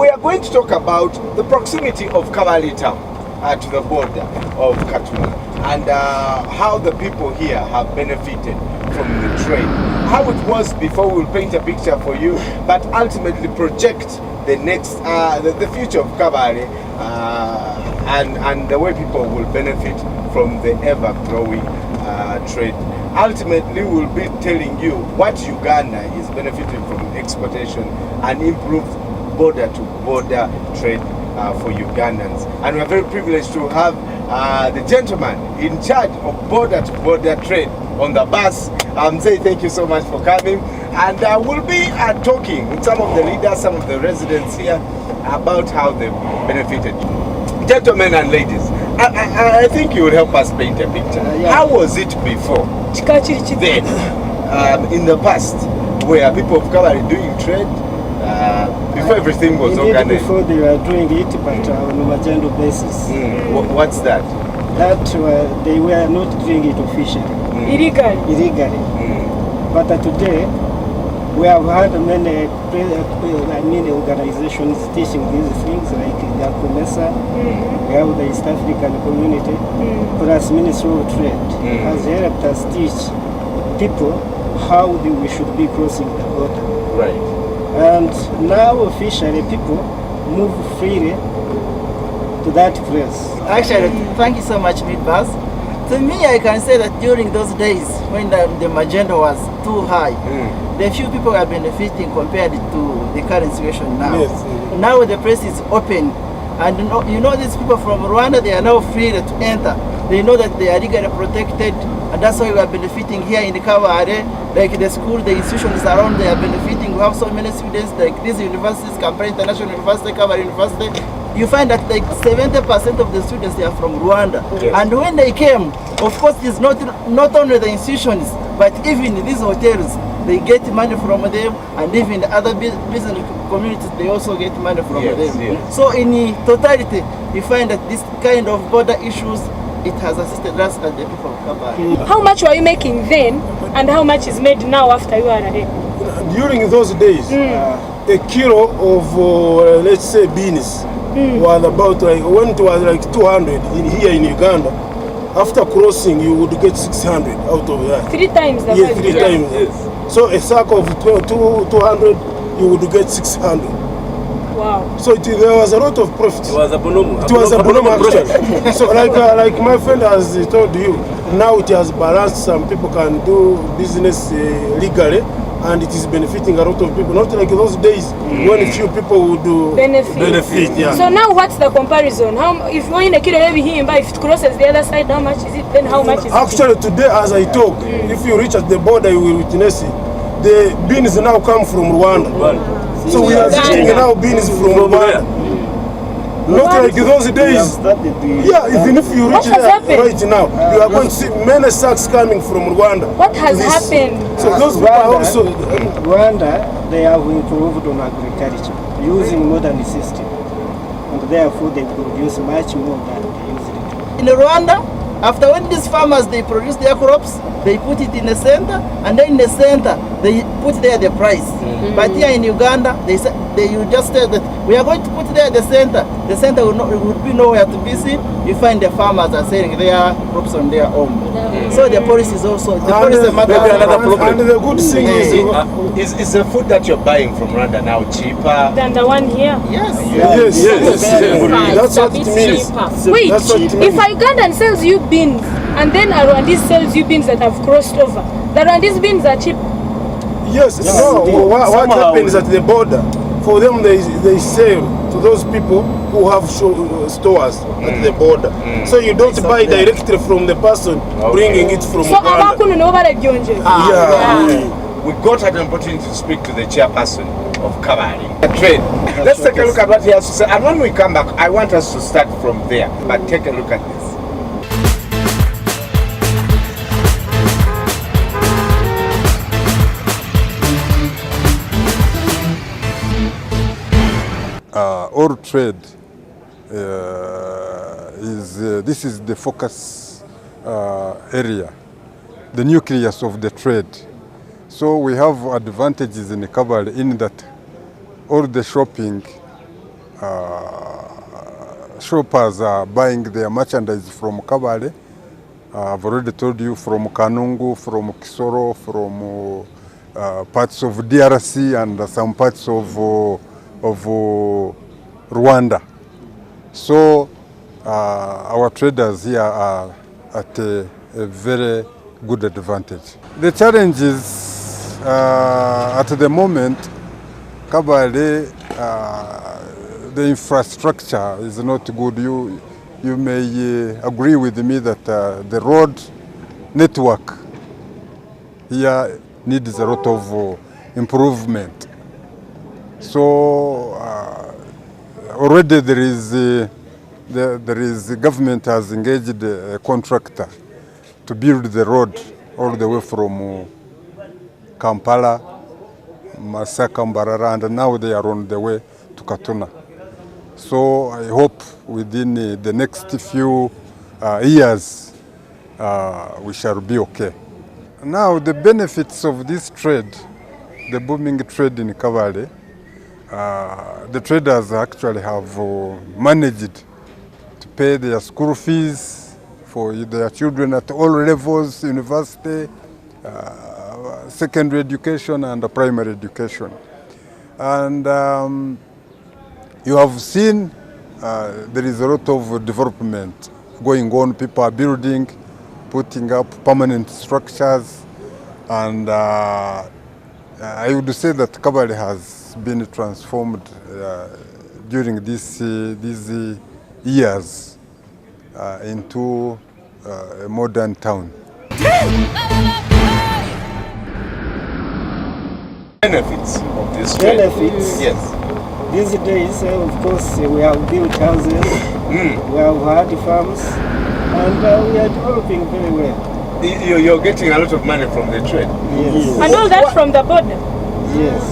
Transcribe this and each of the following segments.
we are going to talk about the proximity of Kabale town to the border of Katuna, and how the people here have benefited from the trade. How it was before, we'll paint a picture for you, but ultimately project the next, the future of Kabale, and the way people will benefit from the ever-growing trade. Ultimately, we'll be telling you what Uganda is benefiting from exportation and improved border-to-border trade for Ugandans. And we're very privileged to have the gentleman in charge of border-to-border trade on the bus. Say thank you so much for coming. And we'll be talking with some of the leaders, some of the residents here about how they've benefited. Gentlemen and ladies, I think you will help us paint a picture. How was it before? Then, in the past, where people of Kabale doing trade, before everything was organized? Before they were doing it, but on a marginal basis. What's that? That they were not doing it officially. Illegally. But today, we have had many organizations teaching these things, like the Akomesa, we have the East African community, plus Ministry of Trade has helped us teach people how we should be crossing the border. Right. And now officially people move freely to that place. Actually, thank you so much, Minibuzz. To me, I can say that during those days when the magenta was too high, the few people are benefiting compared to the current situation now. Yes. Now the press is open, and you know these people from Rwanda, they are now free to enter. They know that they are legally protected, and that's why we are benefiting here in the Kabale. Like the school, the institutions around, they are benefiting. We have so many students, like these universities, Kampala International University, Kabale University. You find that like 70% of the students, they are from Rwanda. Yes. And when they came, of course, it's not only the institutions, but even these hotels, they get money from them, and even the other business communities, they also get money from them. Yes. So in totality, you find that this kind of border issues, it has assisted us and the people of Kabale. How much were you making then, and how much is made now after you are ahead? During those days, a kilo of, let's say, beans was about, like, when it was like 200 here in Uganda, after crossing you would get 600 out of that. 3 times the value. 3 times. Yes. So a sack of 200, you would get 600. Wow. So there was a lot of profit. It was a bonum. It was a bonum actually. So like my friend has told you, now it has balanced. Some people can do business legally, and it is benefiting a lot of people. Not like those days when a few people would do benefit. Yeah. So now what's the comparison? How, if you're in a kilo heavy here, if it crosses the other side, how much is it? Then how much is it? Actually today, as I talk, if you reach at the border, you will witness it. The beans now come from Rwanda. So we are getting now beans from Rwanda. Not like those days. Yeah, even if you reach there right now, you are going to see many sacks coming from Rwanda. What has happened? So those people are also... Rwanda, they have improved on agriculture using modern system, and therefore they produce much more than they usually do. In Rwanda, after when these farmers, they produce their crops, they put it in the center, and then in the center, they put there the price. But here in Uganda, you just say that we are going to put there the center. The center will be nowhere to be seen. You find the farmers are selling their crops on their own. So the policy is also, the policy matter. Another problem. And the good thing is the food that you're buying from Rwanda now cheaper than the one here? Yes. Yes. That's what it means. Wait, if a Ugandan sells you beans, and then a Rwandese sells you beans that have crossed over, the Rwandese beans are cheap. Yes, no, what happens at the border, for them they sell to those people who have stores at the border. So you don't buy directly from the person bringing it from Rwanda. We got an opportunity to speak to the chairperson of Kabale Trade. Let's take a look at what he has to say, and when we come back, I want us to start from there, but take a look at this. All trade this is the focus area, the nucleus of the trade. So we have advantages in Kabale in that all the shopping shoppers are buying their merchandise from Kabale. I've already told you from Kanungu, from Kisoro, from parts of DRC and some parts of Rwanda. So our traders here are at a very good advantage. The challenge is at the moment, Kabale, the infrastructure is not good. You may agree with me that the road network here needs a lot of improvement. So already there is the government has engaged a contractor to build the road all the way from Kampala, Masaka, Mbarara, and now they are on the way to Katuna. So I hope within the next few years we shall be okay. Now the benefits of this trade, the booming trade in Kabale, the traders actually have managed to pay their school fees for their children at all levels, university, secondary education and primary education. And you have seen there is a lot of development going on. People are building, putting up permanent structures, and I would say that Kabale has been transformed during these years into a modern town. Benefits of this trade. Benefits? Yes. These days, of course, we have built houses, we have had farms, and we are developing very well. You're getting a lot of money from the trade. Yes. And all that from the border. Yes.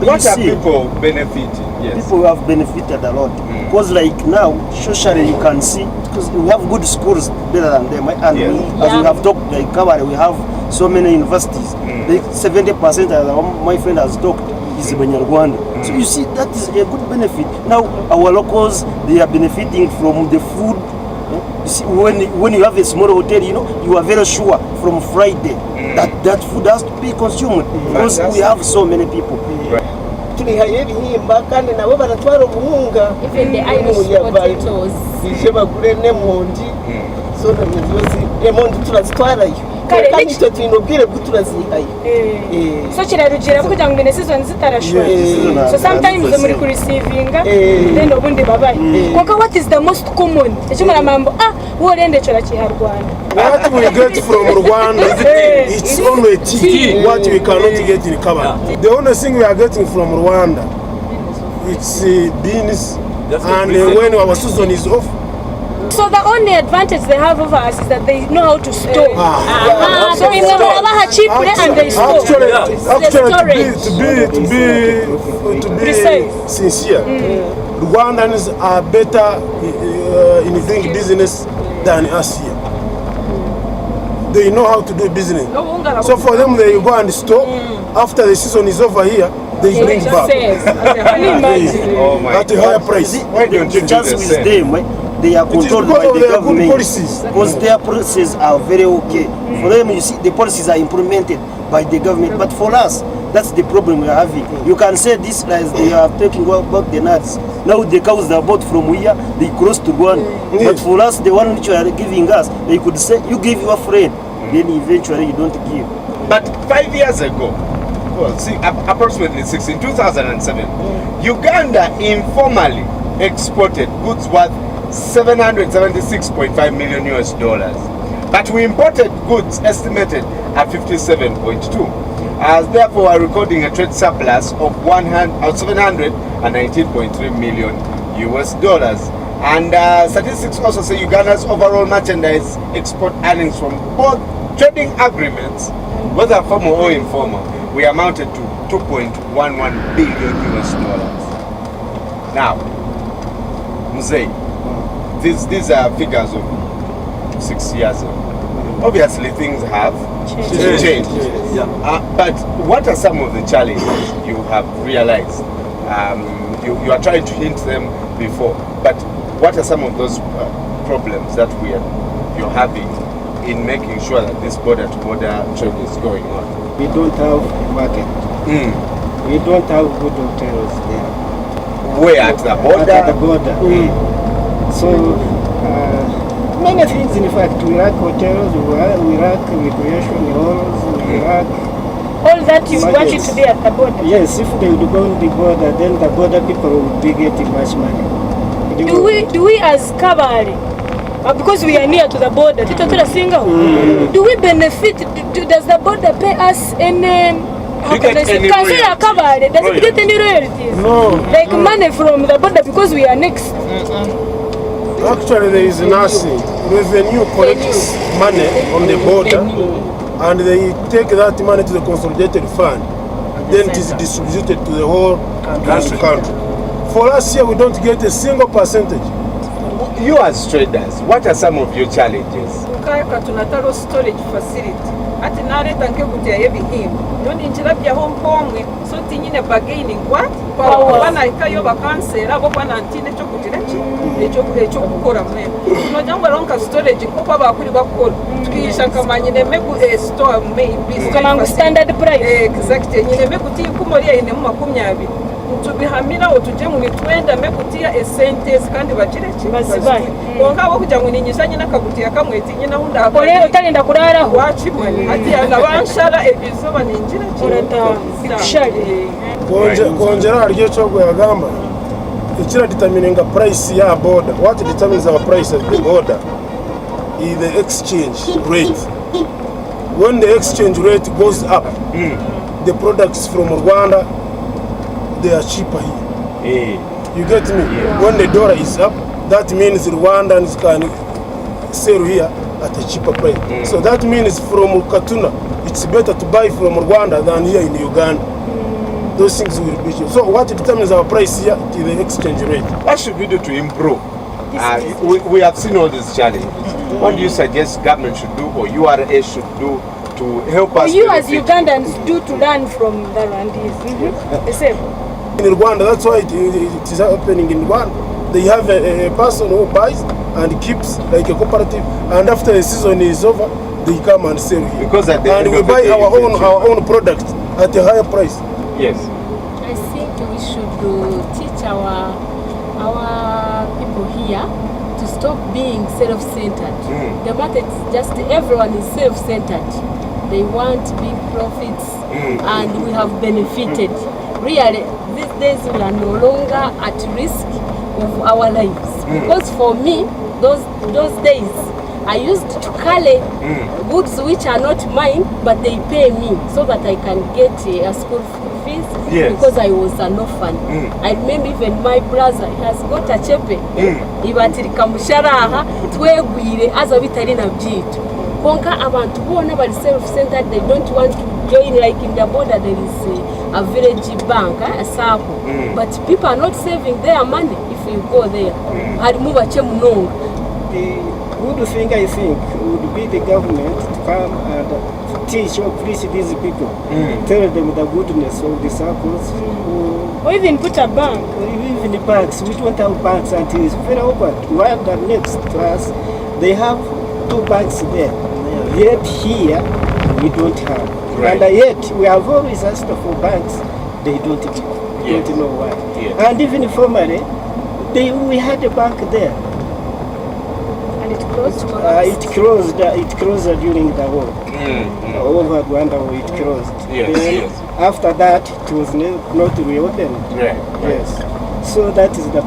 What are people benefiting? Yes. People have benefited a lot. Because like now, socially you can see, because we have good schools better than them. And Yes. as we have talked, like Kabale, we have so many universities. Like 70% as my friend has talked is Rwanda. So you see, that is a good benefit. Now our locals, they are benefiting from the food. You see, when you have a small hotel, you are very sure from Friday that food has to be consumed because we have so many people. Tulihaye ibihimba kandi nabo baratwara ubuhunga. Even the Irish potatoes. Bije bagure n'empondi. So nabyo empondi turazitwarayo. Kandi icyo twinubwire ko turazihaye. So kirarugira kugira ngo ine season zitarashwa. So sometimes muri kurecevinga then obundi babaye. Kuko what is the most common? Ekimara mambo wo rende chora kiharwanda. What we get from Rwanda, it's only tea. What we cannot get in Kabale. The only thing we are getting from Rwanda, it's beans, and when our season is off. So the only advantage they have over us is that they know how to store. So in the cheap and they store. Actually, to be sincere, Rwandans are better in doing business than us here. They know how to do business. So for them, they go and store. After the season is over here, they bring back at a higher price. Why don't you do the same? They are controlled by the government policies. Because their policies are very okay. For them, you see, the policies are implemented by the government. But for us, that's the problem we are having. You can say this as they are talking about the nuts. Now the cows are bought from here, they cross to Rwanda. But for us, the one which you are giving us, they could say, you give your friend, then eventually you don't give. But 5 years ago, approximately in 2007, Uganda informally exported goods worth $776.5 million US. But we imported goods estimated at 57.2. As therefore are recording a trade surplus of $719.3 million US. And statistics also say Uganda's overall merchandise export earnings from both trading agreements, whether formal or informal, we amounted to $2.11 billion US. Now, Mzee, these are figures of 6 years ago. Obviously, things have changed. Yeah. But what are some of the challenges you have realized You are trying to hint them before, but what are some of those problems that you're having in making sure that this border-to-border trade is going on? We don't have market. We don't have good hotels there. Where, at the border? At the border. So many things, in fact. We lack hotels, we lack recreation halls, we lack... All that you want it to be at the border? Yes, if they would go on the border, then the border people would be getting much money. Do we as Kabale, because we are near to the border, do we benefit? Does the border pay us any... Does it get any royalties? No. Like money from the border because we are next? Actually, there is nothing. Revenue collects money on the border, and they take that money to the consolidated fund. Then it is distributed to the whole country. For us here, we don't get a single percentage. You as traders, what are some of your challenges? Tunataro storage facility. Ati nareta nke kutia y'ebihimba none injira byaho mpomwe so tinyine bargaining what bana ikayo bakansera bo bana ntine cyo kugira cyo gukora mwe no jangwa ronka storage kuko bakuri bakora tukisha kamanyine megu store maybe kama standard price exactly nyine megu ti kumoriya ine mu 20 tubihamira otuje mu mitwenda mekutia esentes kandi bagire kibazibaye bonga bo kugira ngo ninyishanye nakagutiya kamweti nyine hunda akore utarinda kurara wachimwe ati anabanshara ebizo baninjira kushari kongera aryo cyo guyagamba ikira determining price ya border. What determines our price at the border is the exchange rate. When the exchange rate goes up, the products from Rwanda, they are cheaper here. You get me? When the dollar is up, that means Rwandans can sell here at a cheaper price. So that means from Katuna, it's better to buy from Rwanda than here in Uganda. Those things will be cheap. So what determines our price here is the exchange rate. What should we do to improve? We have seen all these challenges. What do you suggest government should do or URA should do to help us? Or you as Ugandans do to learn from the Rwandese? The same. In Rwanda, that's why it is happening in Rwanda. They have a person who buys and keeps like a cooperative, and after the season is over, they come and sell here. Because at the and we buy our own product at a higher price. Yes. I think we should teach our people here to stop being self-centered. The market is just everyone is self-centered. They want big profits, and we have benefited. Really, these days we are no longer at risk of our lives. Because for me, those days, I used to carry goods which are not mine, but they pay me so that I can get a school fees because I was an orphan. I remember even my brother has got a chepe. Ibatirika musharaha twegwire aza bitari na byitu. Konka abantu bona bari self-centered, they don't want to join. Like in the border there is a village bank, a circle, but people are not saving their money if you go there. The good thing, I think, would be the government to come and teach or preach these people, tell them the goodness of the circles. Or even put a bank. Or even the banks. We don't have banks until it's very awkward. While the next to us, they have 2 banks there. Yet here, we don't have. And yet, we have always asked for banks. They don't know why. And even formerly, we had a bank there. And it closed? It closed during the war. Over Rwanda, it closed. After that, it was not reopened. Yes. So that is the